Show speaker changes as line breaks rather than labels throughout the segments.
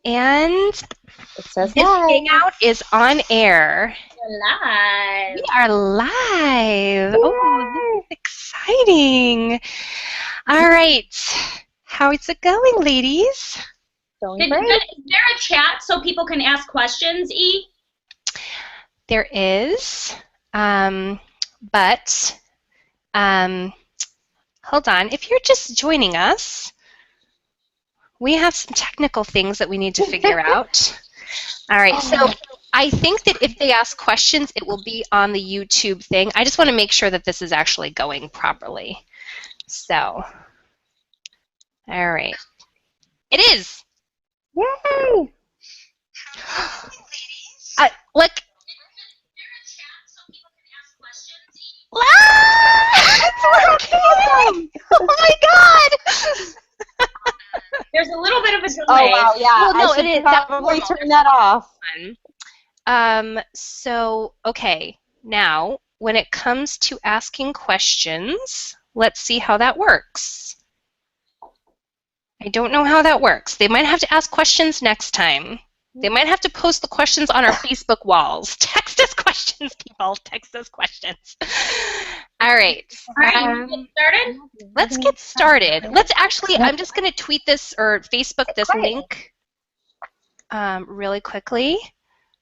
And
It says
this
live.
hangout is on air.
We're
We
live.
are live. Oh, this
Yay!
is exciting. All right. How is it going, ladies?
Going great.
Is there a chat so people can ask questions, E?
There is, but hold on. If you're just joining us, we have some technical things that we need to figure out. All right, so I think that if they ask questions, it will be on the YouTube thing. I just want to make sure that this is actually going properly. So, all right. It is.
Yay!
Look. It's working! Oh my God!
There's a little bit of a delay.
Oh wow, yeah.
Well, no,
I should
it is.
probably turn that off.
So, okay. Now, when it comes to asking questions, let's see how that works. I don't know how that works. They might have to ask questions next time. They might have to post the questions on our Facebook walls. Text us questions, people. Text us questions. All right.
All right, get started?
Let's get started. Let's actually, I'm just going to tweet this or Facebook this link really quickly.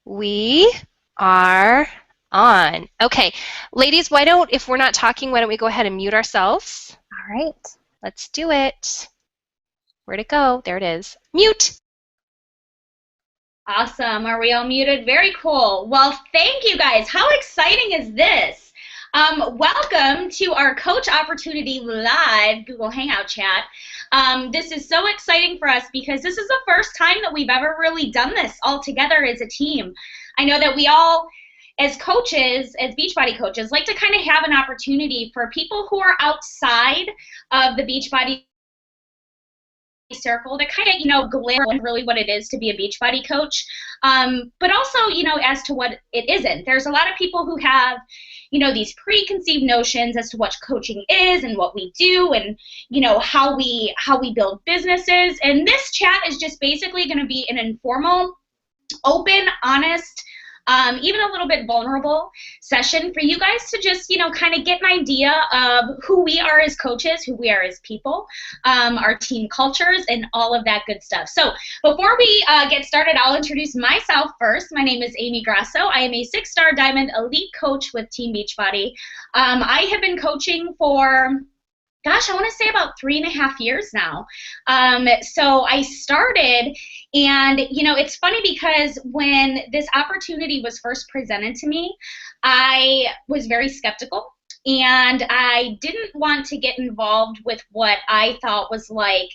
We are on. Okay. Ladies, if we're not talking, why don't we go ahead and mute ourselves?
All right.
Let's do it. Where'd it go? There it is. Mute.
Awesome. Are we all muted? Very cool. Well, thank you guys. How exciting is this? Welcome to our Coach Opportunity Live Google Hangout chat. This is so exciting for us because this is the first time that we've ever really done this all together as a team. I know that we all, as coaches, as Beachbody coaches, like to kind of have an opportunity for people who are outside of the Beachbody circle to kind of, glare on really what it is to be a Beachbody coach, but also, as to what it isn't. There's a lot of people who have, these preconceived notions as to what coaching is and what we do and, how we build businesses. And this chat is just basically going to be an informal, open, honest, even a little bit vulnerable session for you guys to just, kind of get an idea of who we are as coaches, who we are as people, our team cultures, and all of that good stuff. So before we get started, I'll introduce myself first. My name is Amy Grasso. I am a 6-star Diamond Elite Coach with Team Beachbody. I have been coaching for I want to say about 3.5 years now. So I started, and it's funny because when this opportunity was first presented to me, I was very skeptical, and I didn't want to get involved with what I thought was like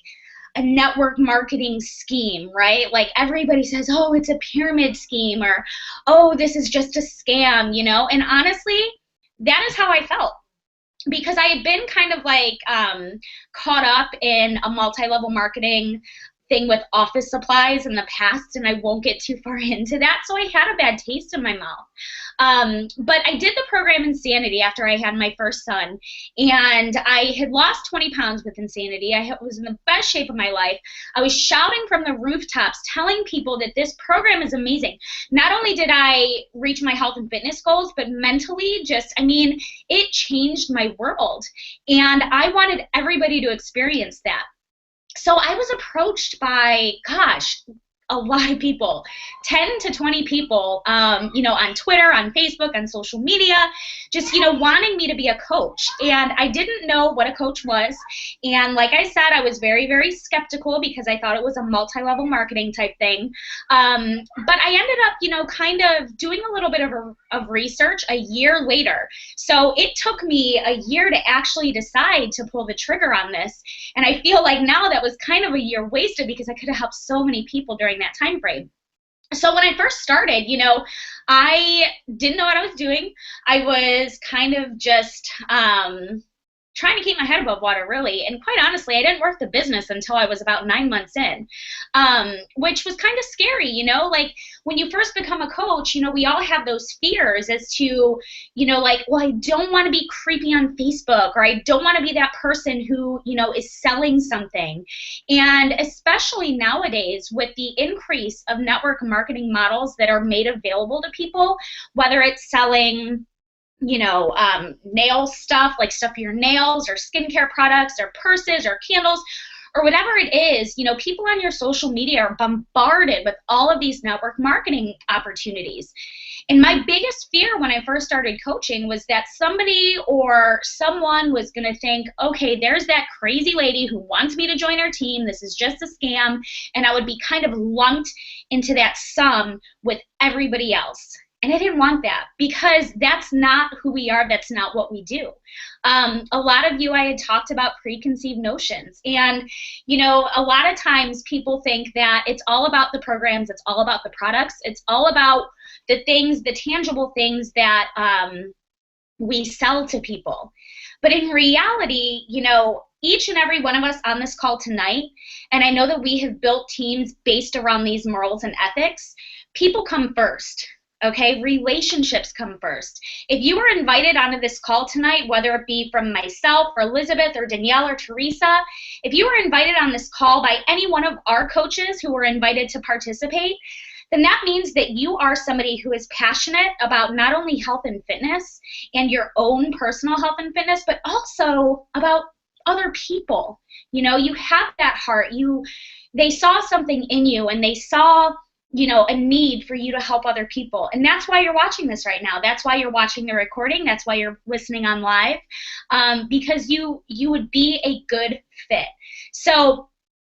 a network marketing scheme, right? Like everybody says, oh, it's a pyramid scheme, or oh, this is just a scam, and honestly, that is how I felt. Because I had been kind of like caught up in a multi-level marketing thing with office supplies in the past, and I won't get too far into that, so I had a bad taste in my mouth. But I did the program Insanity after I had my first son, and I had lost 20 pounds with Insanity. I was in the best shape of my life. I was shouting from the rooftops, telling people that this program is amazing. Not only did I reach my health and fitness goals, but mentally it changed my world, and I wanted everybody to experience that. So I was approached by, a lot of people, 10 to 20 people, on Twitter, on Facebook, on social media, just, wanting me to be a coach. And I didn't know what a coach was. And like I said, I was very, very skeptical because I thought it was a multi-level marketing type thing. But I ended up, kind of doing a little bit of research a year later. So it took me a year to actually decide to pull the trigger on this. And I feel like now that was kind of a year wasted because I could have helped so many people during that time frame. So when I first started, I didn't know what I was doing. I was kind of just trying to keep my head above water, really. And quite honestly, I didn't work the business until I was about 9 months in. which was kind of scary, you know, like when you first become a coach, you know, we all have those fears as to, you know, like, well, I don't want to be creepy on Facebook, or I don't want to be that person who, you know, is selling something. And especially nowadays with the increase of network marketing models that are made available to people, whether it's selling, you know, nail stuff, like stuff for your nails, or skincare products, or purses, or candles, or whatever it is, you know, people on your social media are bombarded with all of these network marketing opportunities. And my biggest fear when I first started coaching was that somebody or someone was going to think, okay, there's that crazy lady who wants me to join her team. This is just a scam. And I would be kind of lumped into that sum with everybody else. And I didn't want that, because that's not who we are. That's not what we do. A lot of you, I had talked about preconceived notions. And, you know, a lot of times people think that it's all about the programs. It's all about the products. It's all about the things, the tangible things that we sell to people. But in reality, you know, each and every one of us on this call tonight, and I know that we have built teams based around these morals and ethics, people come first. Okay, relationships come first. If you were invited onto this call tonight, whether it be from myself or Elizabeth or Danielle or Teresa, if you were invited on this call by any one of our coaches who were invited to participate, then that means that you are somebody who is passionate about not only health and fitness and your own personal health and fitness, but also about other people. You know, you have that heart. They saw something in you, and they saw, you know, a need for you to help other people. And that's why you're watching this right now. That's why you're watching the recording. That's why you're listening on live, because you would be a good fit. So,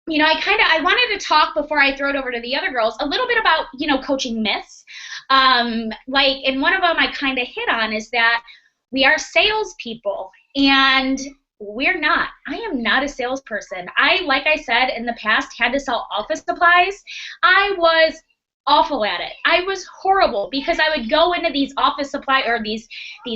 you know, I wanted to talk, before I throw it over to the other girls, a little bit about, you know, coaching myths. Like, and one of them I kind of hit on is that we are salespeople, and we're not. I am not a salesperson. Like I said in the past, had to sell office supplies. I was awful at it. I was horrible, because I would go into these office supply or these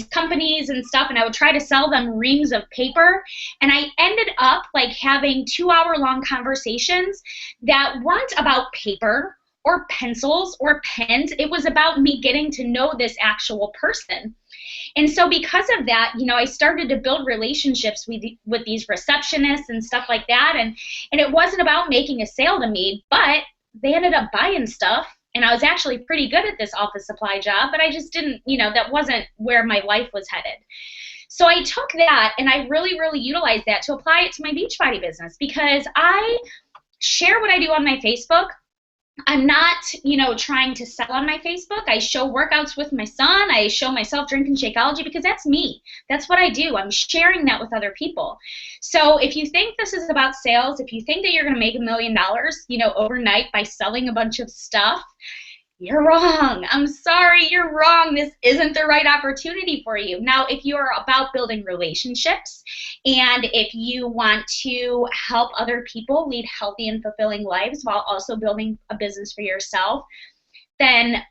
companies and stuff, and I would try to sell them reams of paper, and I ended up like having 2-hour-long conversations that weren't about paper or pencils or pens. It was about me getting to know this actual person. And so because of that, you know, I started to build relationships with these receptionists and stuff like that, and it wasn't about making a sale to me, but they ended up buying stuff. And I was actually pretty good at this office supply job, but I just didn't, you know, that wasn't where my life was headed. So I took that, and I really, really utilized that to apply it to my Beachbody business, because I share what I do on my Facebook. I'm not, you know, trying to sell on my Facebook. I show workouts with my son. I show myself drinking Shakeology, because that's me. That's what I do. I'm sharing that with other people. So if you think this is about sales, if you think that you're going to make $1 million, you know, overnight by selling a bunch of stuff, you're wrong. I'm sorry, you're wrong. This isn't the right opportunity for you. Now, if you're about building relationships, and if you want to help other people lead healthy and fulfilling lives while also building a business for yourself, then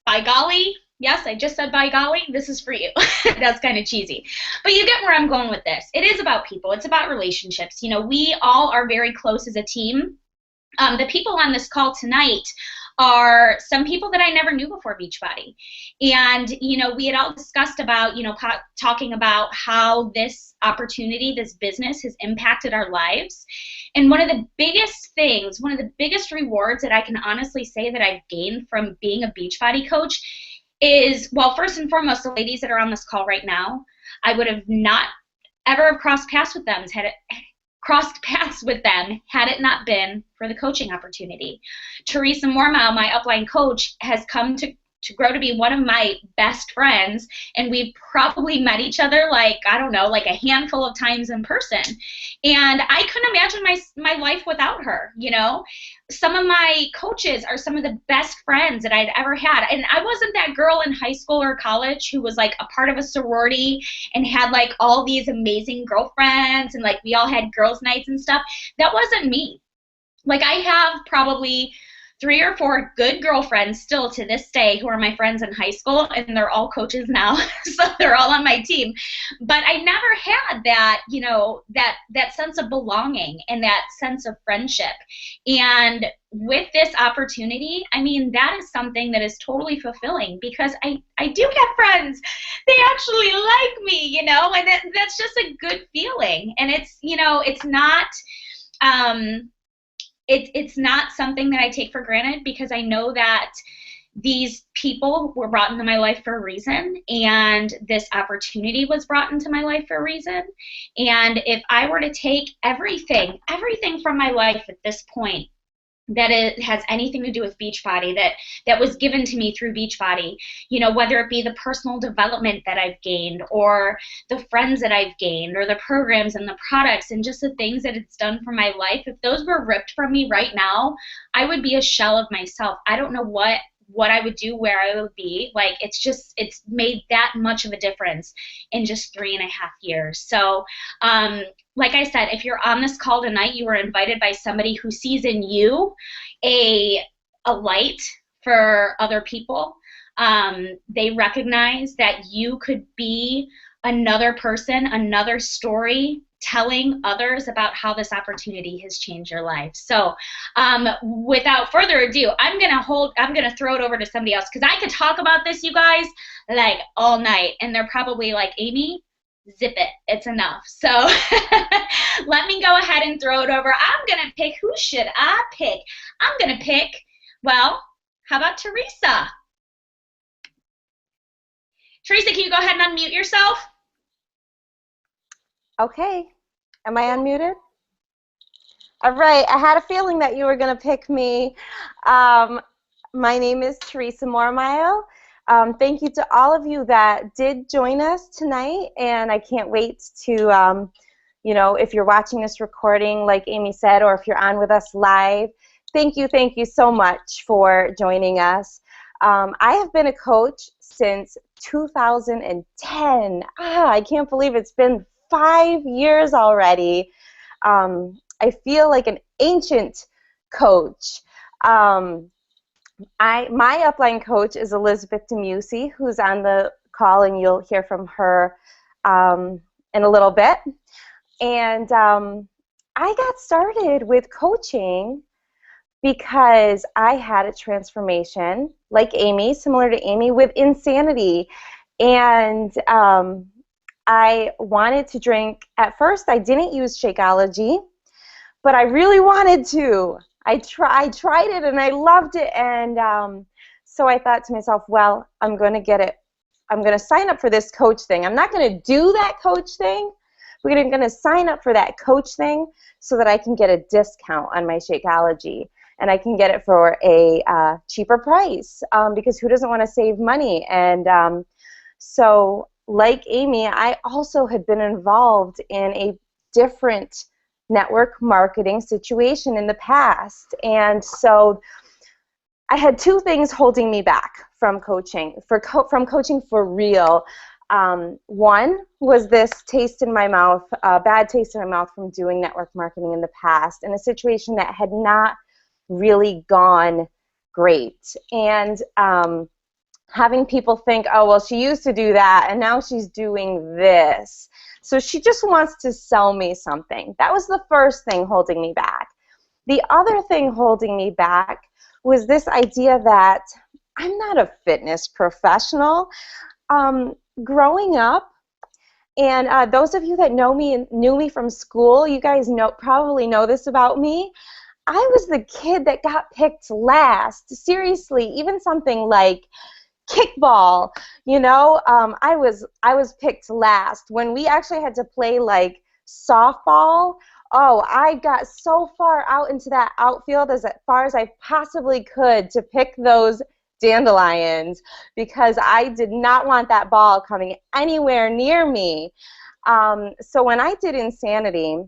by golly, yes, I just said by golly, this is for you. That's kind of cheesy. But you get where I'm going with this. It is about people. It's about relationships. You know, we all are very close as a team. The people on this call tonight are some people that I never knew before Beachbody. And, you know, we had all discussed about, you know, talking about how this opportunity, this business has impacted our lives. And one of the biggest things, one of the biggest rewards that I can honestly say that I've gained from being a Beachbody coach is, well, first and foremost, the ladies that are on this call right now, I would have not ever have crossed paths with them had it not been for the coaching opportunity. Teresa Mormile, my upline coach, has come to grow to be one of my best friends, and we've probably met each other like, I don't know, like a handful of times in person. And I couldn't imagine my life without her, you know. Some of my coaches are some of the best friends that I'd ever had. And I wasn't that girl in high school or college who was like a part of a sorority and had like all these amazing girlfriends, and like we all had girls' nights and stuff. That wasn't me. Like, I have probably 3 or 4 good girlfriends still to this day who are my friends in high school, and they're all coaches now, so they're all on my team. But I never had that, you know, that sense of belonging and that sense of friendship. And with this opportunity, I mean, that is something that is totally fulfilling, because I do have friends. They actually like me, you know, and that's just a good feeling. And it's, you know, it's not it's not something that I take for granted, because I know that these people were brought into my life for a reason, and this opportunity was brought into my life for a reason. And if I were to take everything from my life at this point that it has anything to do with Beachbody, that was given to me through Beachbody, you know, whether it be the personal development that I've gained, or the friends that I've gained, or the programs and the products and just the things that it's done for my life, if those were ripped from me right now, I would be a shell of myself. I don't know what I would do, where I would be. Like, it's made that much of a difference in just 3.5 years. So like I said, if you're on this call tonight, you were invited by somebody who sees in you a light for other people. They recognize that you could be another person, another story, telling others about how this opportunity has changed your life. So without further ado, I'm gonna throw it over to somebody else, because I could talk about this, you guys, like all night, and they're probably like, Amy, zip it, it's enough. So let me go ahead and throw it over. I'm gonna pick. Who should I pick? I'm gonna pick, well, how about Teresa? Teresa, can you go ahead and unmute yourself?
Okay. Am I unmuted? All right. I had a feeling that you were going to pick me. My name is Teresa Mormile. Thank you to all of you that did join us tonight, and I can't wait to, you know, if you're watching this recording, like Amy said, or if you're on with us live, thank you so much for joining us. I have been a coach since 2010. I can't believe it's been 5 years already. I feel like an ancient coach. My upline coach is Elizabeth Demeusy, who's on the call, and you'll hear from her in a little bit. And I got started with coaching because I had a transformation, like Amy, similar to Amy, with insanity. And I wanted to drink. At first, I didn't use Shakeology, but I really wanted to. I tried it, and I loved it. And so I thought to myself, well, I'm going to get it. I'm going to sign up for this coach thing. I'm not going to do that coach thing. We're going to sign up for that coach thing so that I can get a discount on my Shakeology. And I can get it for a cheaper price, because who doesn't want to save money? And so, like Amy, I also had been involved in a different network marketing situation in the past. And so I had two things holding me back from coaching, from coaching for real. One was this taste in my mouth, bad taste in my mouth from doing network marketing in the past, in a situation that had not really gone great. And having people think, oh, well, she used to do that, and now she's doing this. So she just wants to sell me something. That was the first thing holding me back. The other thing holding me back was this idea that I'm not a fitness professional. Growing up, and those of you that know me and knew me from school, you guys probably know this about me. I was the kid that got picked last. Seriously, even something like kickball, you know, I was picked last. When we actually had to play like softball, oh, I got so far out into that outfield, as far as I possibly could, to pick those dandelions, because I did not want that ball coming anywhere near me. So when I did Insanity,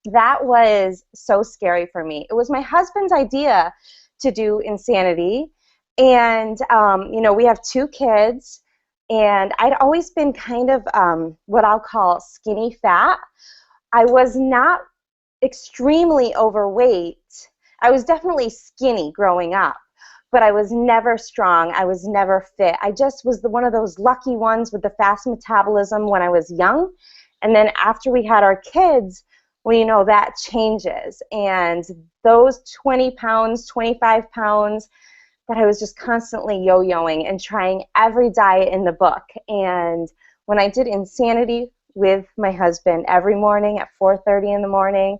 that was so scary for me. It was my husband's idea to do Insanity, and you know, we have 2 kids, and I'd always been kind of what I'll call skinny fat. I was not extremely overweight, I was definitely skinny growing up, but I was never strong. I was never fit. I just was one of those lucky ones with the fast metabolism when I was young. And then after we had our kids, well, you know, that changes. And those 20 pounds, 25 pounds that I was just constantly yo-yoing and trying every diet in the book. And when I did Insanity with my husband every morning at 4:30 in the morning,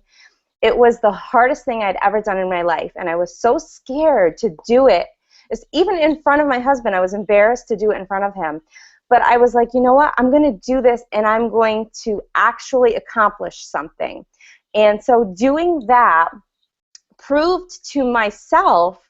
it was the hardest thing I'd ever done in my life. And I was so scared to do it. Even in front of my husband, I was embarrassed to do it in front of him. But I was like, you know what? I'm going to do this, and I'm going to actually accomplish something. And so doing that proved to myself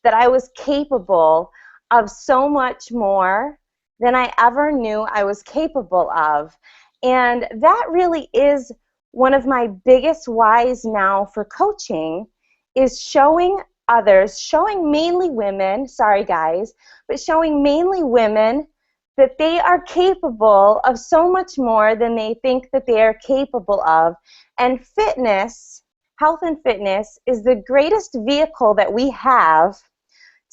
that I was capable of so much more than I ever knew I was capable of. And that really is one of my biggest whys now for coaching, is showing others, showing mainly women, sorry guys, but showing mainly women that they are capable of so much more than they think that they are capable of. And fitness, health and fitness, is the greatest vehicle that we have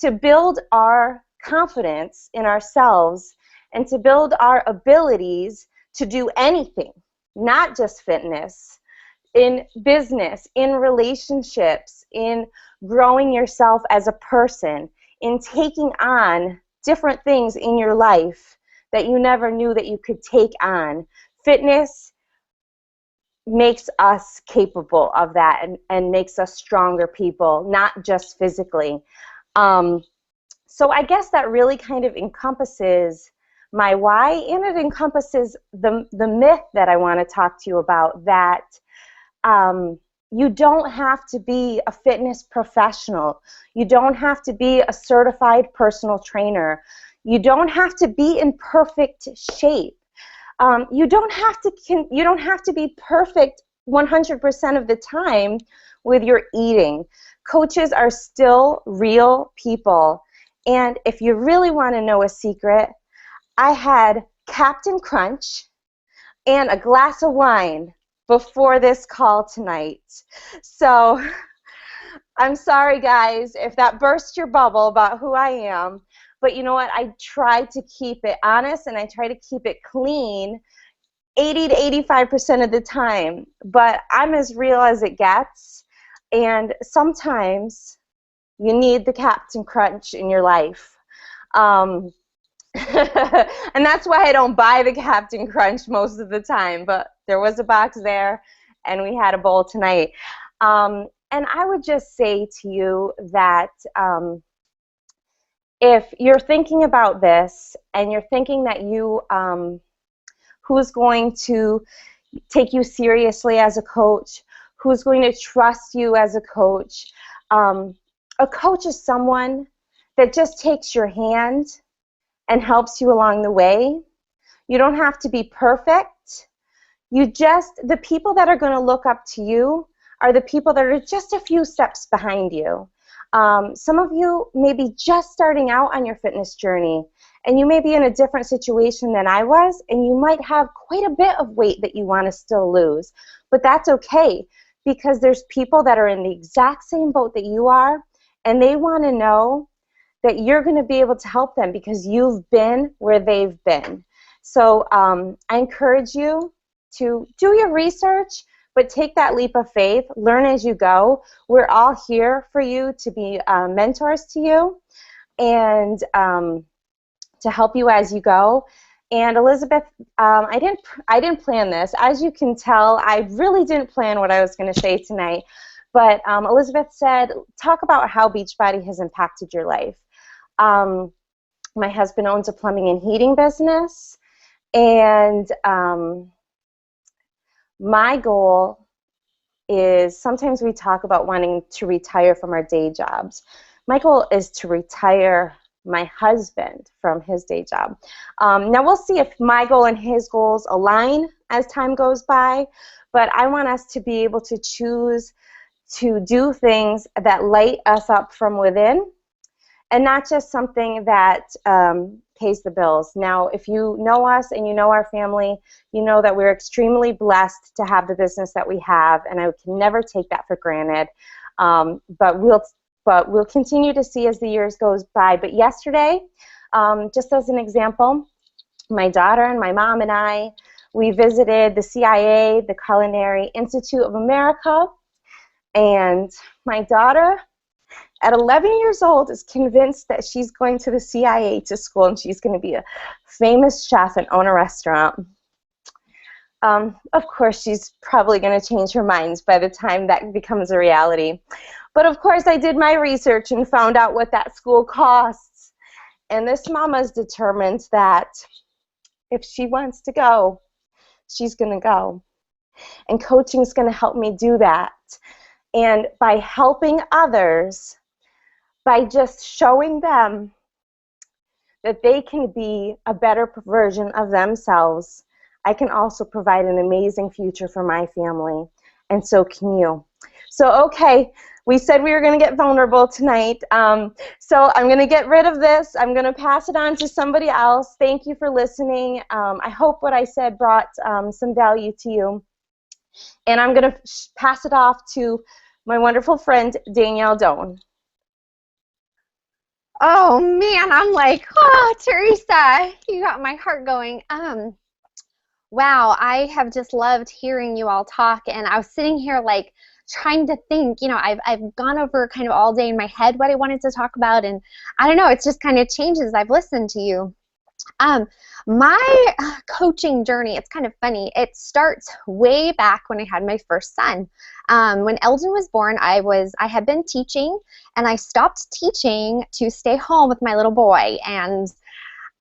to build our confidence in ourselves and to build our abilities to do anything, not just fitness, in business, in relationships, in growing yourself as a person, in taking on different things in your life that you never knew that you could take on. Fitness makes us capable of that and makes us stronger people, not just physically. So I guess that really kind of encompasses my why, and it encompasses the myth that I want to talk to you about, that you don't have to be a fitness professional. You don't have to be a certified personal trainer. You don't have to be in perfect shape. You don't have to be perfect 100% of the time with your eating. Coaches are still real people. And if you really want to know a secret, I had Captain Crunch and a glass of wine before this call tonight. So I'm sorry, guys, if that burst your bubble about who I am. But you know what? I try to keep it honest, and I try to keep it clean 80 to 85% of the time. But I'm as real as it gets. And sometimes you need the Captain Crunch in your life. And that's why I don't buy the Captain Crunch most of the time. But there was a box there, and we had a bowl tonight. And I would just say to you that if you're thinking about this and you're thinking that you, who's going to take you seriously as a coach, who's going to trust you as a coach is someone that just takes your hand and helps you along the way. You don't have to be perfect. The people that are going to look up to you are the people that are just a few steps behind you. Some of you may be just starting out on your fitness journey, and you may be in a different situation than I was, and you might have quite a bit of weight that you want to still lose. But that's okay, because there's people that are in the exact same boat that you are, and they want to know that you're going to be able to help them because you've been where they've been. So I encourage you to do your research, but take that leap of faith. Learn as you go. We're all here for you to be mentors to you and to help you as you go. And Elizabeth, I didn't plan this. As you can tell, I really didn't plan what I was going to say tonight. But Elizabeth said, talk about how Beachbody has impacted your life. My husband owns a plumbing and heating business, and my goal is, sometimes we talk about wanting to retire from our day jobs. My goal is to retire my husband from his day job. Now we'll see if my goal and his goals align as time goes by, but I want us to be able to choose to do things that light us up from within, and not just something that pays the bills. Now, if you know us and you know our family, you know that we're extremely blessed to have the business that we have, and I can never take that for granted. But we'll continue to see as the years goes by. But yesterday, just as an example, my daughter and my mom and I, we visited the CIA, the Culinary Institute of America, and my daughter, at 11 years old, is convinced that she's going to the CIA to school and she's going to be a famous chef and own a restaurant. Of course, she's probably going to change her mind by the time that becomes a reality. But of course, I did my research and found out what that school costs. And this mama's determined that if she wants to go, she's going to go. And coaching is going to help me do that. And by helping others, by just showing them that they can be a better version of themselves, I can also provide an amazing future for my family, and so can you. So, okay, we said we were going to get vulnerable tonight, so I'm going to get rid of this. I'm going to pass it on to somebody else. Thank you for listening. I hope what I said brought some value to you, and I'm going to pass it off to my wonderful friend, Danielle Doan.
Oh, man, I'm like, oh, Teresa, you got my heart going. Wow, I have just loved hearing you all talk, and I was sitting here like trying to think, you know, I've gone over kind of all day in my head what I wanted to talk about, and I don't know, it's just kind of changed as I've listened to you. My coaching journey, it's kind of funny. It starts way back when I had my first son. When Eldon was born, I had been teaching, and I stopped teaching to stay home with my little boy. And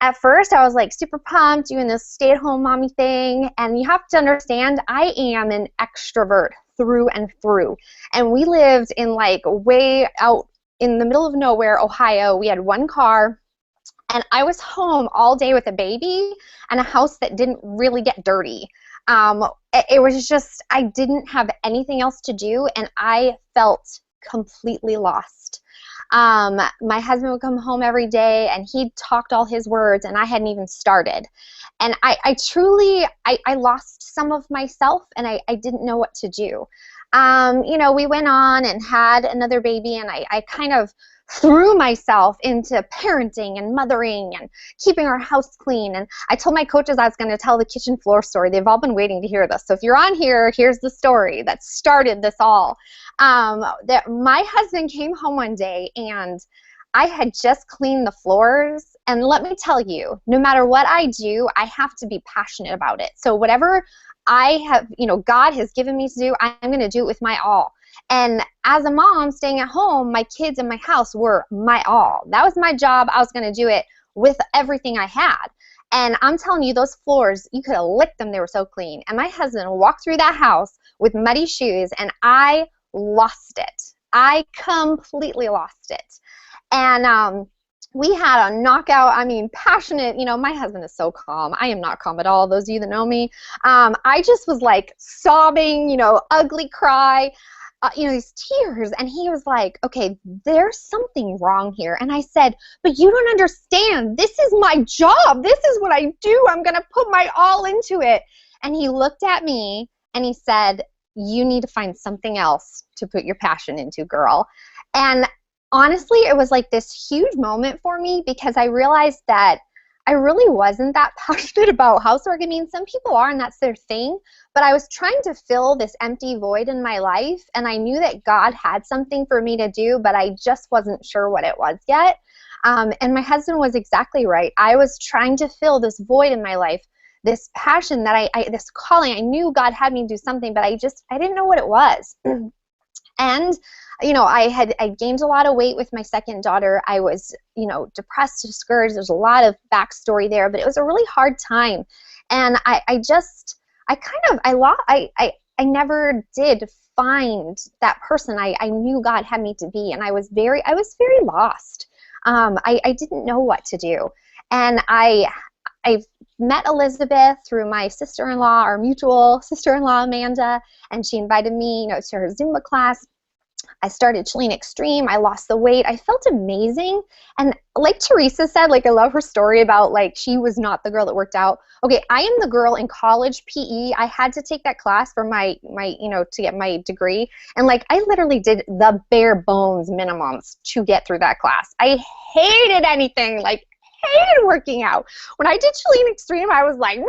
at first, I was like super pumped doing this stay-at-home mommy thing. And you have to understand, I am an extrovert through and through. And we lived in like way out in the middle of nowhere, Ohio. We had one car. And I was home all day with a baby and a house that didn't really get dirty. It was just, I didn't have anything else to do, and I felt completely lost. My husband would come home every day, and he'd talked all his words, and I hadn't even started. And I truly lost some of myself, and I didn't know what to do. You know, we went on and had another baby, and I kind of threw myself into parenting and mothering and keeping our house clean. And I told my coaches I was going to tell the kitchen floor story. They've all been waiting to hear this. So if you're on here, here's the story that started this all. That my husband came home one day, and I had just cleaned the floors. And let me tell you, no matter what I do, I have to be passionate about it. So whatever I have, you know, God has given me to do, I'm going to do it with my all. And as a mom staying at home, my kids and my house were my all. That was my job. I was going to do it with everything I had. And I'm telling you, those floors, you could have licked them. They were so clean. And my husband walked through that house with muddy shoes, and I lost it. I completely lost it. And we had a knockout, I mean, passionate, you know, my husband is so calm. I am not calm at all, those of you that know me. I just was like sobbing, you know, ugly cry. You know, these tears, and he was like, okay, there's something wrong here. And I said, but you don't understand. This is my job. This is what I do. I'm going to put my all into it. And he looked at me and he said, you need to find something else to put your passion into, girl. And honestly, it was like this huge moment for me, because I realized that I really wasn't that passionate about housework. I mean, some people are, and that's their thing, but I was trying to fill this empty void in my life, and I knew that God had something for me to do, but I just wasn't sure what it was yet. And my husband was exactly right. I was trying to fill this void in my life, this passion that this calling. I knew God had me do something, but I didn't know what it was. And, you know, I gained a lot of weight with my second daughter. I was, you know, depressed, discouraged. There's a lot of backstory there, but it was a really hard time. And I never did find that person I knew God had me to be. And I was very lost. I didn't know what to do. And I met Elizabeth through my sister-in-law, our mutual sister-in-law, Amanda, and she invited me, you know, to her Zumba class. I started Chelene Extreme. I lost the weight. I felt amazing. And like Teresa said, like, I love her story about, like, she was not the girl that worked out. Okay, I am the girl in college PE. I had to take that class for my to get my degree. And, like, I literally did the bare bones minimums to get through that class. I hated anything, like, hated working out. When I did Chelene Extreme, I was like,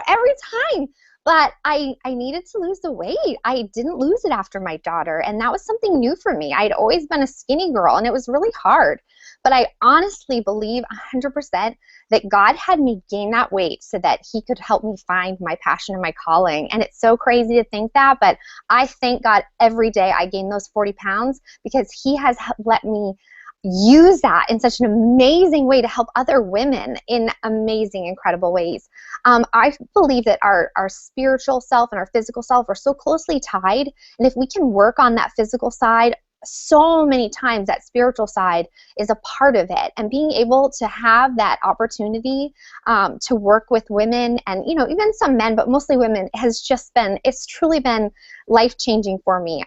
every time. But I needed to lose the weight. I didn't lose it after my daughter, and that was something new for me. I'd always been a skinny girl, and it was really hard. But I honestly believe 100% that God had me gain that weight so that he could help me find my passion and my calling. And it's so crazy to think that, but I thank God every day I gain those 40 pounds because he has let me use that in such an amazing way to help other women in amazing, incredible ways. I believe that our spiritual self and our physical self are so closely tied, and if we can work on that physical side, so many times that spiritual side is a part of it. And being able to have that opportunity to work with women and, even some men, but mostly women, it's truly been life-changing for me.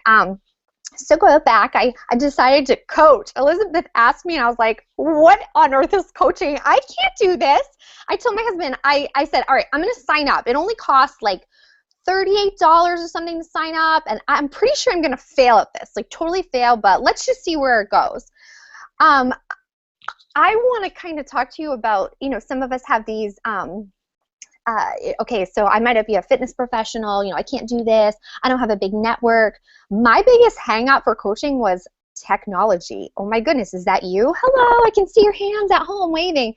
So go back, I decided to coach. Elizabeth asked me, and I was like, what on earth is coaching? I can't do this. I told my husband, I said, all right, I'm going to sign up. It only costs like $38 or something to sign up, and I'm pretty sure I'm going to fail at this, like totally fail, but let's just see where it goes. I want to kind of talk to you about, some of us have these okay, so I might be a fitness professional, I can't do this, I don't have a big network. My biggest hang up for coaching was technology. Oh my goodness, is that you? Hello, I can see your hands at home waving.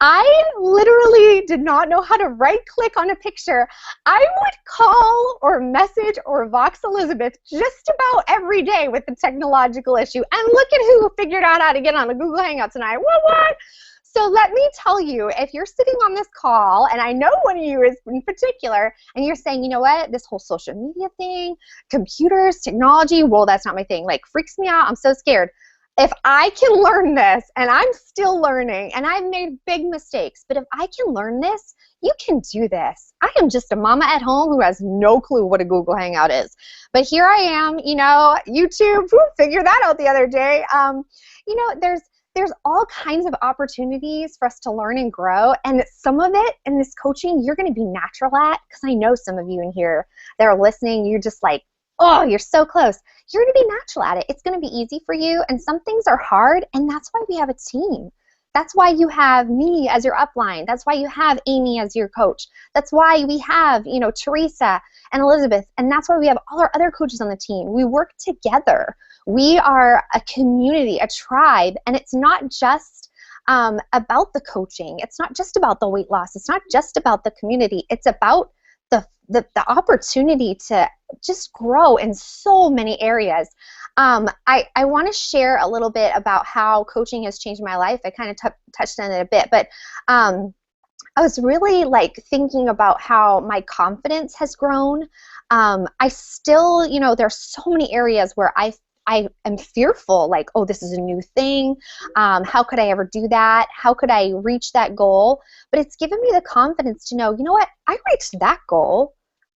I literally did not know how to right click on a picture. I would call or message or Vox Elizabeth just about every day with a technological issue. And look at who figured out how to get on the Google Hangout tonight. What? So let me tell you, if you're sitting on this call, and I know one of you is in particular, and you're saying, you know what, this whole social media thing, computers, technology, whoa, that's not my thing, like freaks me out, I'm so scared. If I can learn this, and I'm still learning, and I've made big mistakes, but if I can learn this, you can do this. I am just a mama at home who has no clue what a Google Hangout is. But here I am, YouTube, figured that out the other day. There's all kinds of opportunities for us to learn and grow, and some of it in this coaching you're going to be natural at, because I know some of you in here that are listening, you're just like, oh, you're so close. You're going to be natural at it. It's going to be easy for you, and some things are hard, and that's why we have a team. That's why you have me as your upline. That's why you have Amy as your coach. That's why we have, Teresa and Elizabeth, and that's why we have all our other coaches on the team. We work together. We are a community, a tribe, and it's not just about the coaching. It's not just about the weight loss. It's not just about the community. It's about the opportunity to just grow in so many areas. I want to share a little bit about how coaching has changed my life. I kind of touched on it a bit, but I was really thinking about how my confidence has grown. I still, there's so many areas where I am fearful, oh, this is a new thing. How could I ever do that? How could I reach that goal? But it's given me the confidence to know, you know what? I reached that goal.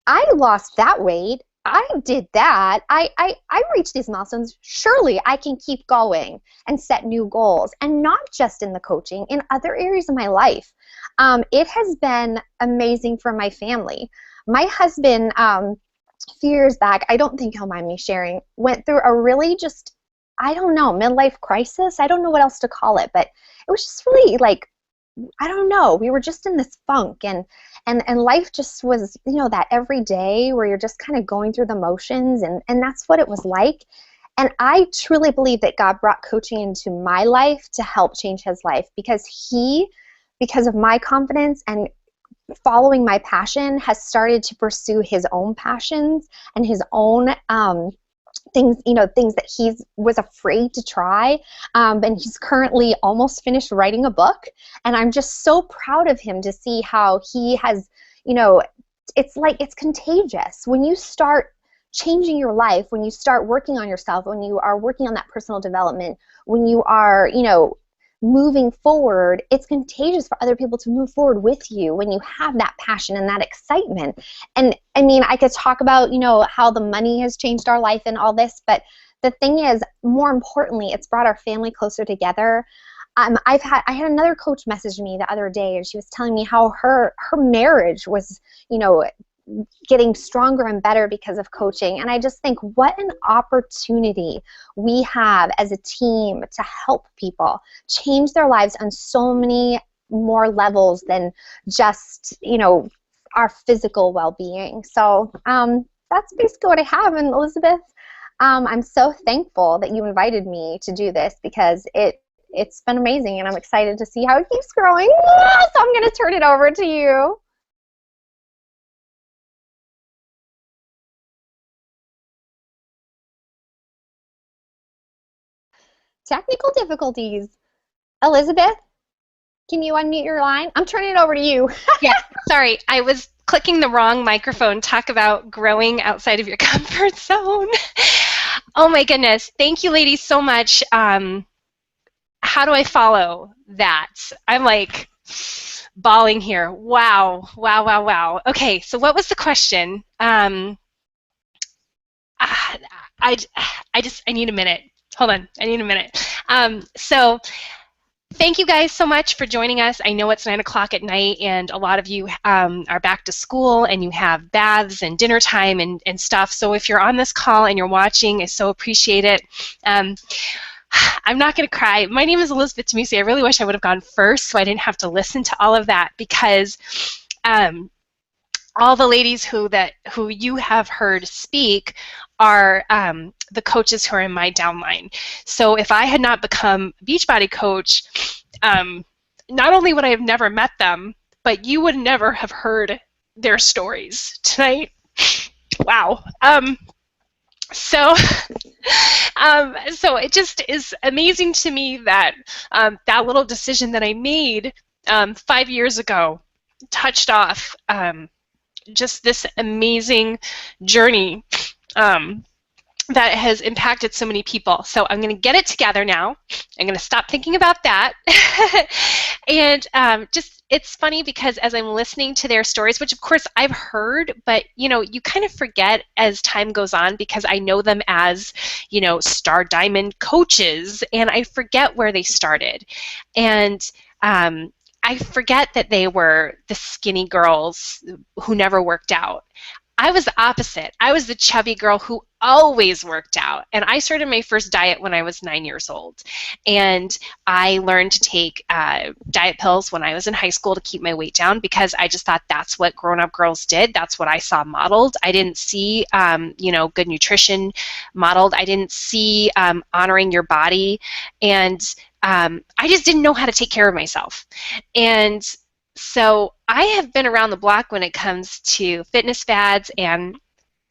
I lost that weight. I did that. I reached these milestones. Surely I can keep going and set new goals, and not just in the coaching, in other areas of my life. It has been amazing for my family. My husband, a few years back, I don't think he'll mind me sharing, went through a really midlife crisis. I don't know what else to call it, but it was just really I don't know. We were just in this funk, and life just was, that every day where you're just kind of going through the motions, and that's what it was like. And I truly believe that God brought coaching into my life to help change his life, because of my confidence and following my passion, has started to pursue his own passions and his own things that he was afraid to try, and he's currently almost finished writing a book, and I'm just so proud of him to see how he has, it's contagious. When you start changing your life, when you start working on yourself, when you are working on that personal development, when you are, moving forward, it's contagious for other people to move forward with you when you have that passion and that excitement. And I mean, I could talk about, how the money has changed our life and all this, but the thing is, more importantly, it's brought our family closer together. I had another coach message me the other day, and she was telling me how her marriage was, getting stronger and better because of coaching. And I just think what an opportunity we have as a team to help people change their lives on so many more levels than just, our physical well-being. So that's basically what I have. And Elizabeth, I'm so thankful that you invited me to do this because it's been amazing, and I'm excited to see how it keeps growing. So I'm going to turn it over to you. Technical difficulties. Elizabeth, can you unmute your line? I'm turning it over to you.
Yeah, sorry. I was clicking the wrong microphone. Talk about growing outside of your comfort zone. Oh my goodness. Thank you, ladies, so much. How do I follow that? I'm like bawling here. Wow, wow, wow, wow. Okay, so what was the question? I need a minute. Hold on, I need a minute. So thank you guys so much for joining us. I know it's 9 o'clock at night, and a lot of you are back to school, and you have baths and dinner time and stuff. So if you're on this call and you're watching, I so appreciate it. I'm not going to cry. My name is Elizabeth Demeusy. I really wish I would have gone first so I didn't have to listen to all of that, because all the ladies who you have heard speak are the coaches who are in my downline. So if I had not become Beachbody Coach, not only would I have never met them, but you would never have heard their stories tonight. Wow. So it just is amazing to me that that little decision that I made 5 years ago touched off just this amazing journey that has impacted so many people. So I'm going to get it together now. I'm going to stop thinking about that. And it's funny because as I'm listening to their stories, which of course I've heard, but you kind of forget as time goes on, because I know them as, Star Diamond coaches, and I forget where they started. And I forget that they were the skinny girls who never worked out. I was the opposite. I was the chubby girl who always worked out. And I started my first diet when I was 9 years old. And I learned to take diet pills when I was in high school to keep my weight down, because I just thought that's what grown-up girls did. That's what I saw modeled. I didn't see, good nutrition modeled. I didn't see honoring your body. And I just didn't know how to take care of myself. And so I have been around the block when it comes to fitness fads, and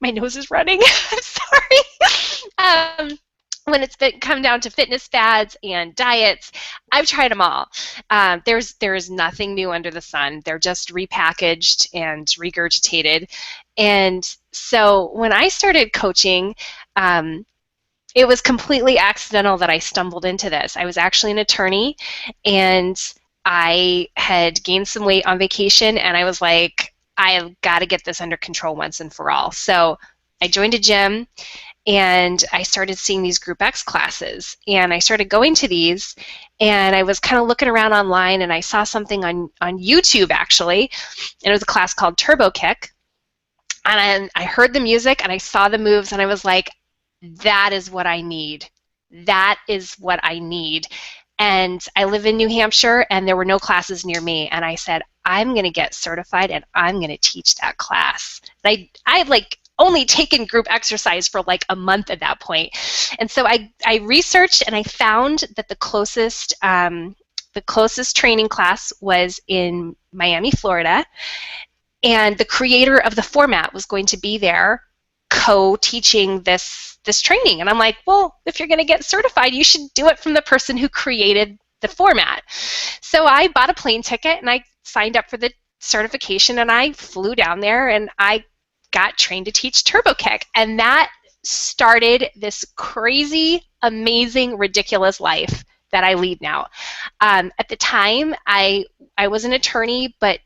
my nose is running. I'm sorry. When it's come down to fitness fads and diets, I've tried them all. There's nothing new under the sun. They're just repackaged and regurgitated. And so when I started coaching, it was completely accidental that I stumbled into this. I was actually an attorney, and I had gained some weight on vacation, and I was like, I have got to get this under control once and for all. So I joined a gym, and I started seeing these Group X classes, and I started going to these, and I was kind of looking around online, and I saw something on YouTube, actually, and it was a class called Turbo Kick, and I heard the music, and I saw the moves, and I was like, that is what I need. That is what I need. And I live in New Hampshire, and there were no classes near me. And I said, I'm going to get certified, and I'm going to teach that class. And I had like only taken group exercise for like a month at that point. And so I researched, and I found that the closest training class was in Miami, Florida. And the creator of the format was going to be there co-teaching this training. And I'm like, well, if you're going to get certified, you should do it from the person who created the format. So I bought a plane ticket, and I signed up for the certification, and I flew down there, and I got trained to teach Turbo Kick. And that started this crazy, amazing, ridiculous life that I lead now. At the time, I was an attorney, but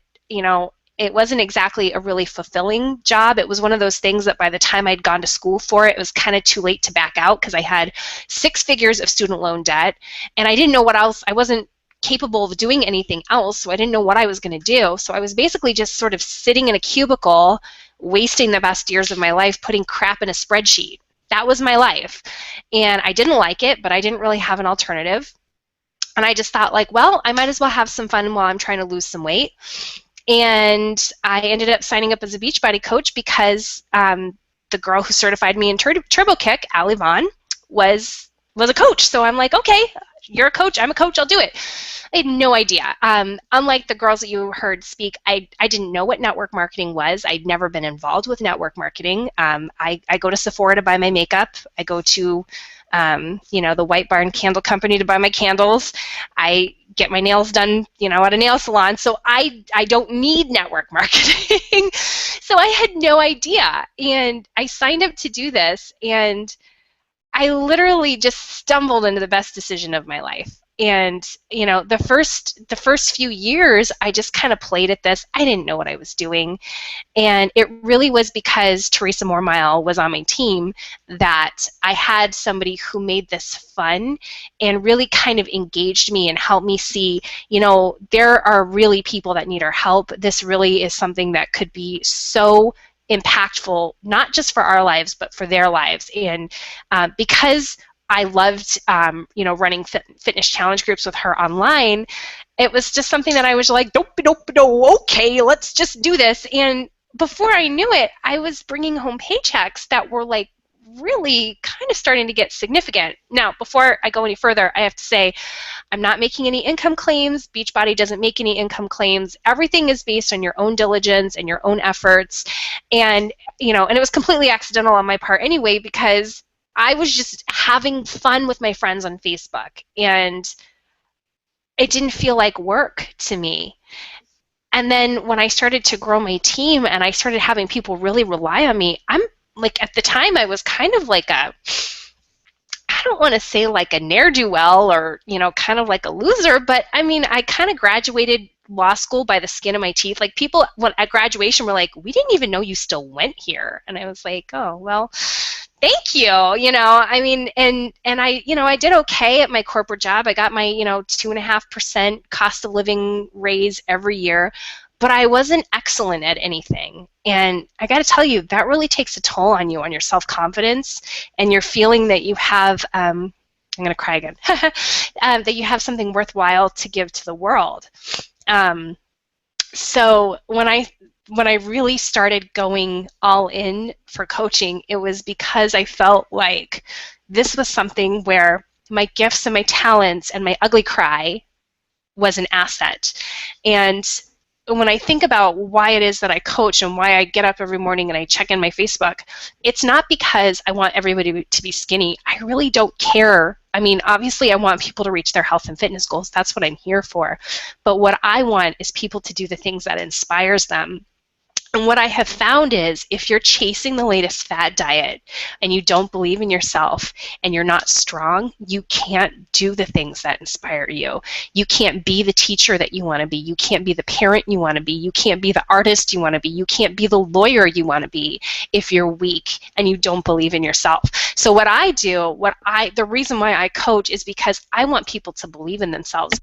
it wasn't exactly a really fulfilling job. It was one of those things that by the time I'd gone to school for it, it was kind of too late to back out because I had 6 figures of student loan debt, and I didn't know what else. I wasn't capable of doing anything else, so I didn't know what I was going to do. So I was basically just sort of sitting in a cubicle, wasting the best years of my life putting crap in a spreadsheet. That was my life. And I didn't like it, but I didn't really have an alternative. And I just thought, like, well, I might as well have some fun while I'm trying to lose some weight. And I ended up signing up as a Beachbody coach because the girl who certified me in Turbo Kick, Allie Vaughn, was a coach. So I'm like, okay, you're a coach, I'm a coach, I'll do it. I had no idea. Unlike the girls that you heard speak, I didn't know what network marketing was. I'd never been involved with network marketing. I go to Sephora to buy my makeup. I go to the White Barn Candle Company to buy my candles. I get my nails done, at a nail salon. So I don't need network marketing. So I had no idea. And I signed up to do this, and I literally just stumbled into the best decision of my life. And, the first few years, I just kind of played at this. I didn't know what I was doing. And it really was because Teresa Mormile was on my team that I had somebody who made this fun and really kind of engaged me and helped me see, there are really people that need our help. This really is something that could be so impactful, not just for our lives, but for their lives. And because I loved, running fitness challenge groups with her online, it was just something that I was like, okay, let's just do this. And before I knew it, I was bringing home paychecks that were like really kind of starting to get significant. Now, before I go any further, I have to say, I'm not making any income claims. Beachbody doesn't make any income claims. Everything is based on your own diligence and your own efforts. And, and it was completely accidental on my part anyway, because I was just having fun with my friends on Facebook, and it didn't feel like work to me. And then when I started to grow my team and I started having people really rely on me, I'm like, at the time I was kind of like I don't want to say like a ne'er-do-well or, kind of like a loser, but I mean, I kind of graduated law school by the skin of my teeth. Like, people at graduation were like, we didn't even know you still went here. And I was like, oh, well, thank you. I mean, and I, I did okay at my corporate job. I got my, 2.5% cost of living raise every year, but I wasn't excellent at anything. And I got to tell you, that really takes a toll on you, on your self-confidence, and your feeling that you have, I'm going to cry again, that you have something worthwhile to give to the world. So when I really started going all in for coaching, it was because I felt like this was something where my gifts and my talents and my ugly cry was an asset. And when I think about why it is that I coach and why I get up every morning and I check in my Facebook, it's not because I want everybody to be skinny. I really don't care. I mean, obviously I want people to reach their health and fitness goals. That's what I'm here for. But what I want is people to do the things that inspires them. And what I have found is, if you're chasing the latest fad diet and you don't believe in yourself and you're not strong, you can't do the things that inspire you. You can't be the teacher that you want to be. You can't be the parent you want to be. You can't be the artist you want to be. You can't be the lawyer you want to be if you're weak and you don't believe in yourself. So what I do, the reason why I coach is because I want people to believe in themselves.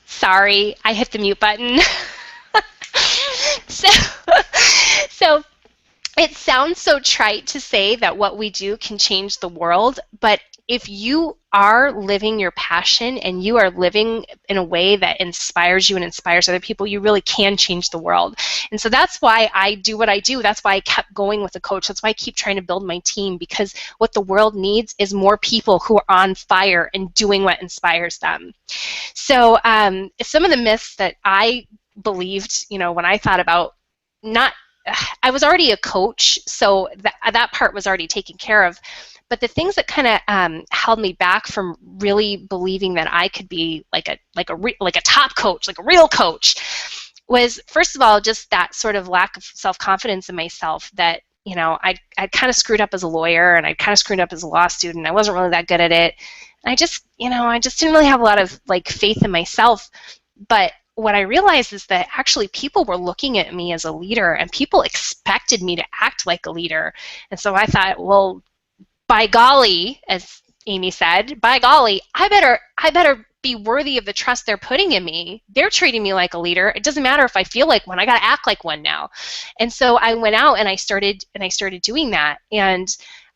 Sorry, I hit the mute button. So it sounds so trite to say that what we do can change the world, but if you are living your passion and you are living in a way that inspires you and inspires other people, you really can change the world. And so that's why I do what I do. That's why I kept going with a coach. That's why I keep trying to build my team, because what the world needs is more people who are on fire and doing what inspires them. So some of the myths that I believed, when I thought about not, I was already a coach, so that part was already taken care of. But the things that kind of held me back from really believing that I could be like a top coach, like a real coach, was, first of all, just that sort of lack of self-confidence in myself, that, you know, I kind of screwed up as a lawyer, and I kind of screwed up as a law student. I wasn't really that good at it. I just didn't really have a lot of like faith in myself. But what I realized is that actually people were looking at me as a leader, and people expected me to act like a leader. And so I thought, well, by golly, as Amy said, by golly, I better be worthy of the trust they're putting in me. They're treating me like a leader. It doesn't matter if I feel like one. I got to act like one now. And so I went out and I started doing that. And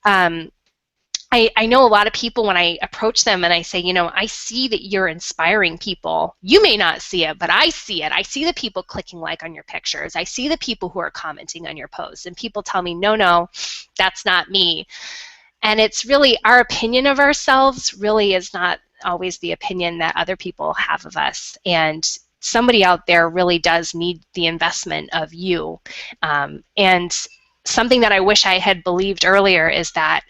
I know a lot of people, when I approach them and I say, you know, I see that you're inspiring people. You may not see it, but I see it. I see the people clicking like on your pictures. I see the people who are commenting on your posts. And people tell me, no, that's not me. And it's really, our opinion of ourselves really is not always the opinion that other people have of us. And somebody out there really does need the investment of you. And something that I wish I had believed earlier is that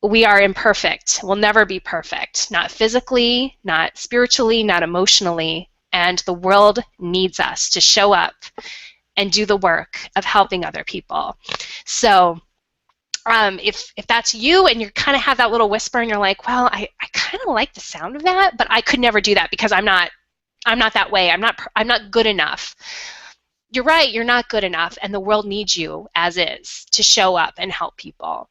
we are imperfect. We'll never be perfect. Not physically, not spiritually, not emotionally. And the world needs us to show up and do the work of helping other people. So if that's you and you kind of have that little whisper and you're like, well, I kind of like the sound of that, but I could never do that because I'm not that way. I'm not good enough. You're right, you're not good enough, and the world needs you as is to show up and help people.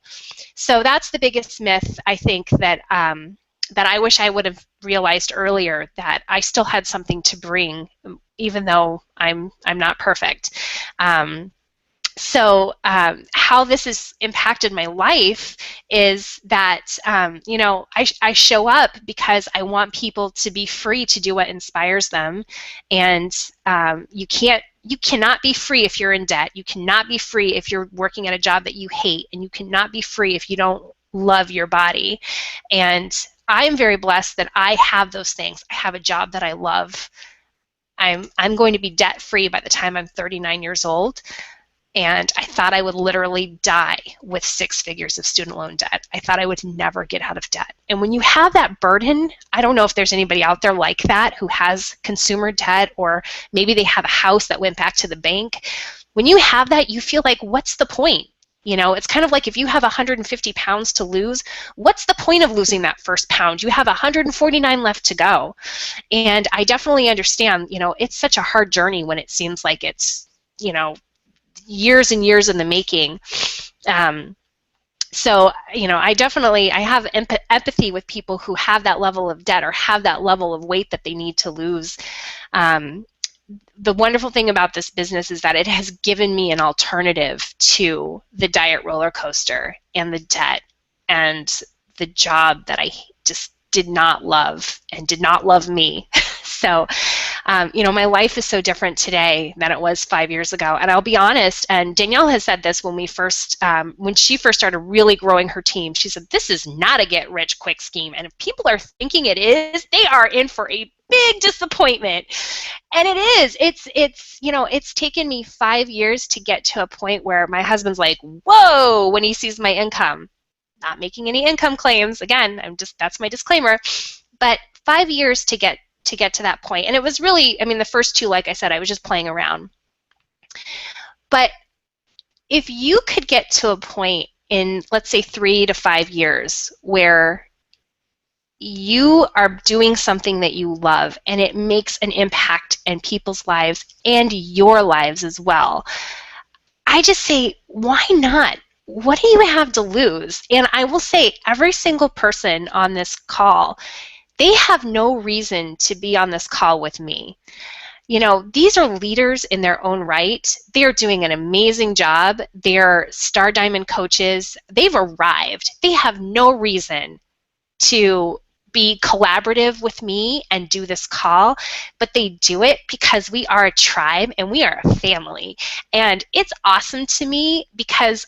So that's the biggest myth, I think, that that I wish I would have realized earlier, that I still had something to bring, even though I'm not perfect. So how this has impacted my life is that, you know, I show up because I want people to be free to do what inspires them. And you cannot be free if you're in debt. You cannot be free if you're working at a job that you hate. And you cannot be free if you don't love your body. And I am very blessed that I have those things. I have a job that I love. I'm going to be debt-free by the time I'm 39 years old. And I thought I would literally die with 6 figures of student loan debt. I thought I would never get out of debt. And when you have that burden, I don't know if there's anybody out there like that who has consumer debt, or maybe they have a house that went back to the bank. When you have that, you feel like, what's the point? You know, it's kind of like if you have 150 pounds to lose, what's the point of losing that first pound? You have 149 left to go. And I definitely understand, you know, it's such a hard journey when it seems like it's, you know, years and years in the making. So, you know, I have empathy with people who have that level of debt or have that level of weight that they need to lose. The wonderful thing about this business is that it has given me an alternative to the diet roller coaster and the debt and the job that I just did not love and did not love me. So, you know, my life is so different today than it was 5 years ago. And I'll be honest, and Danielle has said this when she first started really growing her team, she said, this is not a get-rich-quick scheme. And if people are thinking it is, they are in for a big disappointment. And it is. It's you know, it's taken me 5 years to get to a point where my husband's like, whoa, when he sees my income. Not making any income claims. Again, that's my disclaimer. But 5 years to get to that point. And it was really, I mean, the first 2, like I said, I was just playing around. But if you could get to a point in, let's say, 3 to 5 years where you are doing something that you love and it makes an impact in people's lives and your lives as well, I just say, why not? What do you have to lose? And I will say, every single person on this call, they have no reason to be on this call with me. You know, these are leaders in their own right. They are doing an amazing job. They're Star Diamond coaches. They've arrived. They have no reason to be collaborative with me and do this call, but they do it because we are a tribe and we are a family. And it's awesome to me because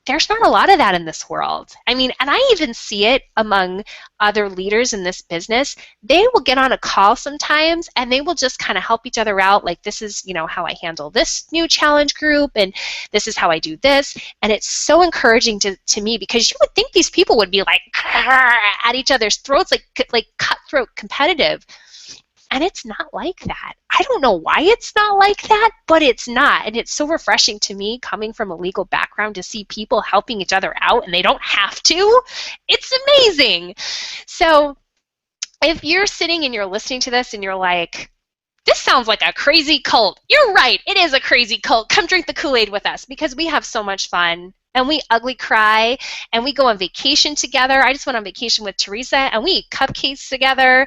there's not a lot of that in this world. I mean, and I even see it among other leaders in this business. They will get on a call sometimes and they will just kind of help each other out. Like, this is, how I handle this new challenge group, and this is how I do this. And it's so encouraging to me, because you would think these people would be like at each other's throats, like cutthroat competitive. And it's not like that. I don't know why it's not like that, but it's not. And it's so refreshing to me, coming from a legal background, to see people helping each other out and they don't have to. It's amazing. So if you're sitting and you're listening to this and you're like, this sounds like a crazy cult, you're right. It is a crazy cult. Come drink the Kool-Aid with us, because we have so much fun. And we ugly cry, and we go on vacation together. I just went on vacation with Teresa, and we eat cupcakes together,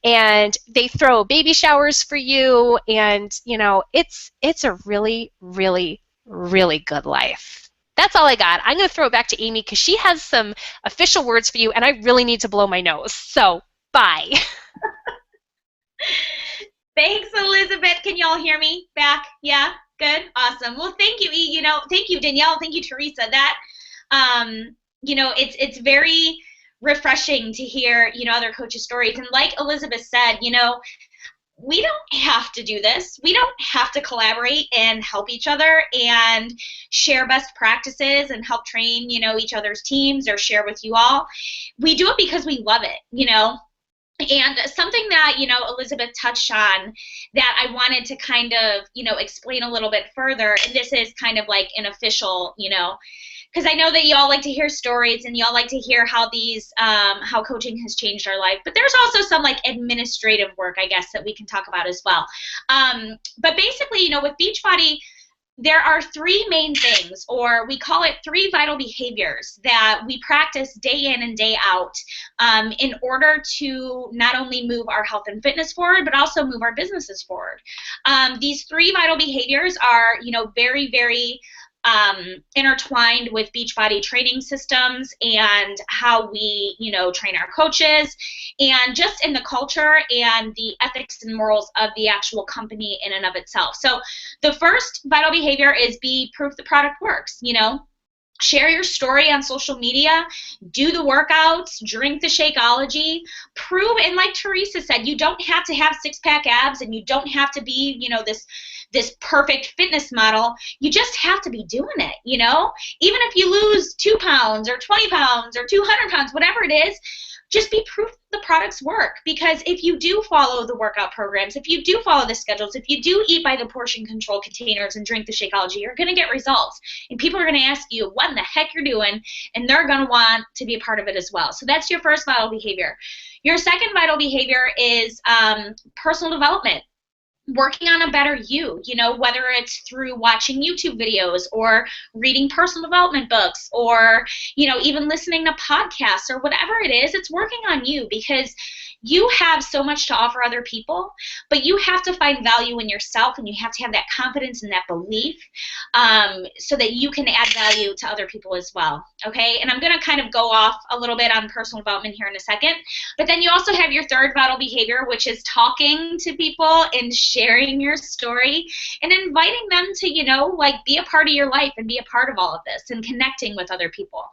and they throw baby showers for you, and it's a really, really, really good life. That's all I got. I'm going to throw it back to Amy, because she has some official words for you, and I really need to blow my nose. So, bye.
Thanks, Elizabeth. Can y'all hear me back? Yeah? Good? Awesome. Well, thank you, E. Thank you, Danielle. Thank you, Teresa. That, it's very refreshing to hear, other coaches' stories. And like Elizabeth said, we don't have to do this. We don't have to collaborate and help each other and share best practices and help train, each other's teams or share with you all. We do it because we love it, And something that, Elizabeth touched on that I wanted to kind of, explain a little bit further, and this is kind of like an official, because I know that y'all like to hear stories and y'all like to hear how how coaching has changed our life, but there's also some like administrative work, I guess, that we can talk about as well. But basically, with Beachbody, there are three main things, or we call it 3 vital behaviors, that we practice day in and day out in order to not only move our health and fitness forward, but also move our businesses forward. These 3 vital behaviors are, very, very intertwined with Beachbody training systems and how we, train our coaches, and just in the culture and the ethics and morals of the actual company in and of itself. So the first vital behavior is be proof the product works. Share your story on social media, do the workouts, drink the Shakeology, prove, and like Teresa said, you don't have to have 6-pack abs, and you don't have to be, this perfect fitness model. You just have to be doing it, Even if you lose 2 pounds or 20 pounds or 200 pounds, whatever it is, just be proof the products work. Because if you do follow the workout programs, if you do follow the schedules, if you do eat by the portion control containers and drink the Shakeology, you're going to get results. And people are going to ask you what in the heck you're doing, and they're going to want to be a part of it as well. So that's your first vital behavior. Your second vital behavior is personal development. Working on a better you, whether it's through watching YouTube videos or reading personal development books or, even listening to podcasts or whatever it is, it's working on you, because you have so much to offer other people, but you have to find value in yourself, and you have to have that confidence and that belief so that you can add value to other people as well, okay? And I'm going to kind of go off a little bit on personal development here in a second, but then you also have your third vital behavior, which is talking to people and sharing your story and inviting them to, be a part of your life and be a part of all of this and connecting with other people.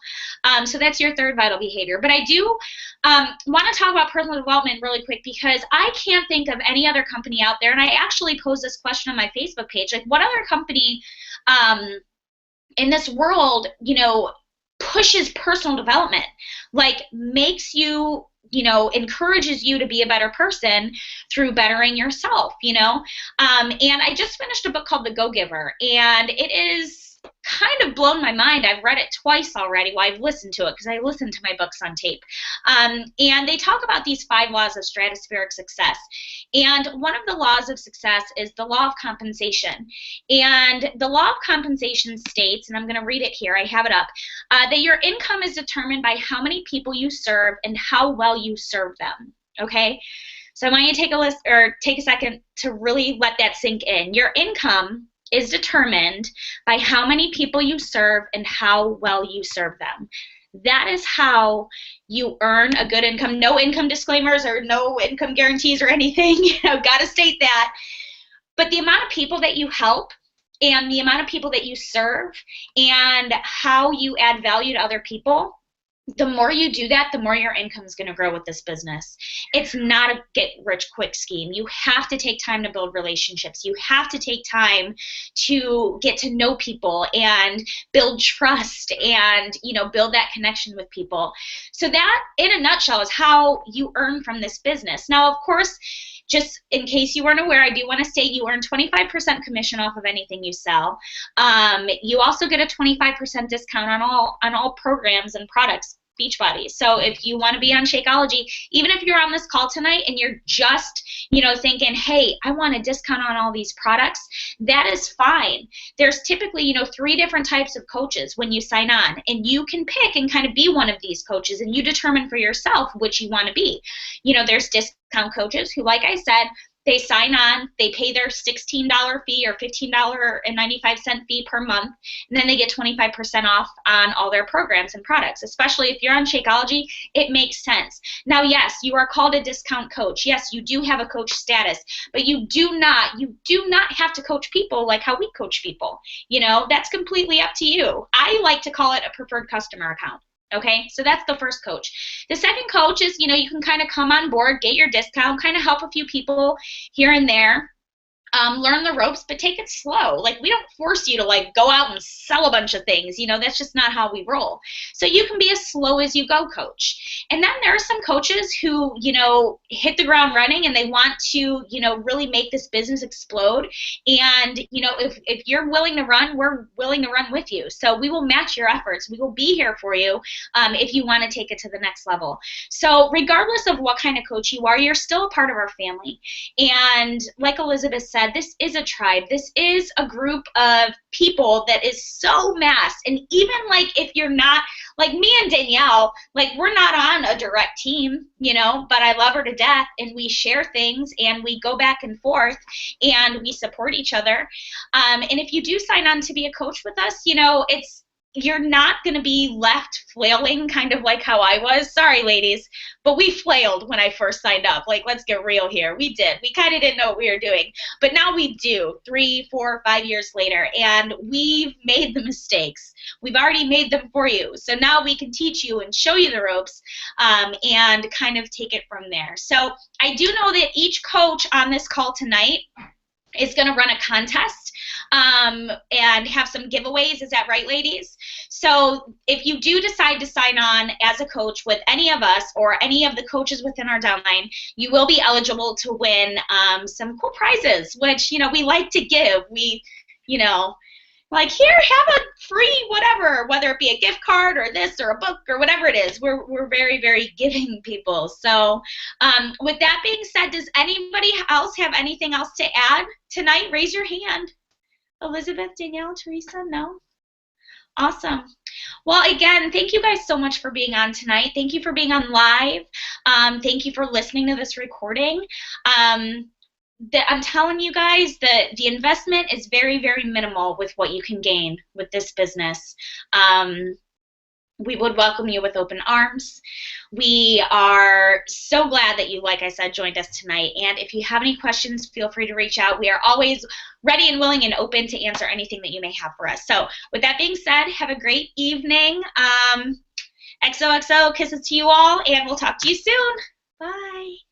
So that's your third vital behavior. But I do want to talk about personal development really quick, because I can't think of any other company out there, and I actually posed this question on my Facebook page, like, what other company in this world, pushes personal development, like makes you, encourages you to be a better person through bettering yourself, and I just finished a book called The Go-Giver, and it is kind of blown my mind. I've read it twice already. Well, I've listened to it, because I listen to my books on tape. And they talk about these 5 laws of stratospheric success. And one of the laws of success is the law of compensation. And the law of compensation states, and I'm going to read it here, I have it up, that your income is determined by how many people you serve and how well you serve them. Okay? So I want you to take a second to really let that sink in. Your income is determined by how many people you serve and how well you serve them. That is how you earn a good income. No income disclaimers or no income guarantees or anything. Got to state that. But the amount of people that you help and the amount of people that you serve and how you add value to other people, the more you do that, the more your income is going to grow with this business. It's not a get-rich-quick scheme. You have to take time to build relationships. You have to take time to get to know people and build trust and, you know, build that connection with people. So that, in a nutshell, is how you earn from this business. Now, of course, just in case you weren't aware, I do want to say you earn 25% commission off of anything you sell. You also get a 25% discount on all programs and products, Beachbody. So if you want to be on Shakeology, even if you're on this call tonight and you're just, you know, thinking, hey, I want a discount on all these products, that is fine. There's typically, you know, 3 different types of coaches when you sign on, and you can pick and kind of be one of these coaches, and you determine for yourself which you want to be. You know, there's discount coaches who, like I said, they sign on, they pay their $16 fee or $15.95 fee per month, and then they get 25% off on all their programs and products. Especially if you're on Shakeology, it makes sense. Now, yes, you are called a discount coach. Yes, you do have a coach status, but you do not have to coach people like how we coach people. You know, that's completely up to you. I like to call it a preferred customer account. Okay, so that's the first coach. The second coach is, you know, you can kind of come on board, get your discount, kind of help a few people here and there. Learn the ropes, but take it slow. Like, we don't force you to like go out and sell a bunch of things. You know, that's just not how we roll. So you can be as slow as you go coach. And then there are some coaches who, you know, hit the ground running and they want to, you know, really make this business explode. And, you know, if you're willing to run, we're willing to run with you. So we will match your efforts. We will be here for you if you want to take it to the next level. So regardless of what kind of coach you are, you're still a part of our family. And like Elizabeth said, this is a tribe. This is a group of people that is so massed. And even like if you're not, like me and Danielle, like we're not on a direct team, you know, but I love her to death, and we share things and we go back and forth and we support each other. And if you do sign on to be a coach with us, you know, you're not going to be left flailing kind of like how I was. Sorry, ladies, but we flailed when I first signed up. Like, let's get real here. We did. We kind of didn't know what we were doing. But now we do 3, 4, 5 years later, and we've made the mistakes. We've already made them for you. So now we can teach you and show you the ropes and kind of take it from there. So I do know that each coach on this call tonight is going to run a contest and have some giveaways. Is that right, ladies? So if you do decide to sign on as a coach with any of us or any of the coaches within our downline, you will be eligible to win some cool prizes, which, you know, we like to give. We, you know, like, here, have a free whatever, whether it be a gift card or this or a book or whatever it is. We're very, very giving people. So with that being said, does anybody else have anything else to add tonight? Raise your hand. Elizabeth, Danielle, Teresa, no? Awesome. Well, again, thank you guys so much for being on tonight. Thank you for being on live. Thank you for listening to this recording. I'm telling you guys that the investment is very, very minimal with what you can gain with this business. We would welcome you with open arms. We are so glad that you, like I said, joined us tonight. And if you have any questions, feel free to reach out. We are always ready and willing and open to answer anything that you may have for us. So with that being said, have a great evening. XOXO, kisses to you all, and we'll talk to you soon. Bye.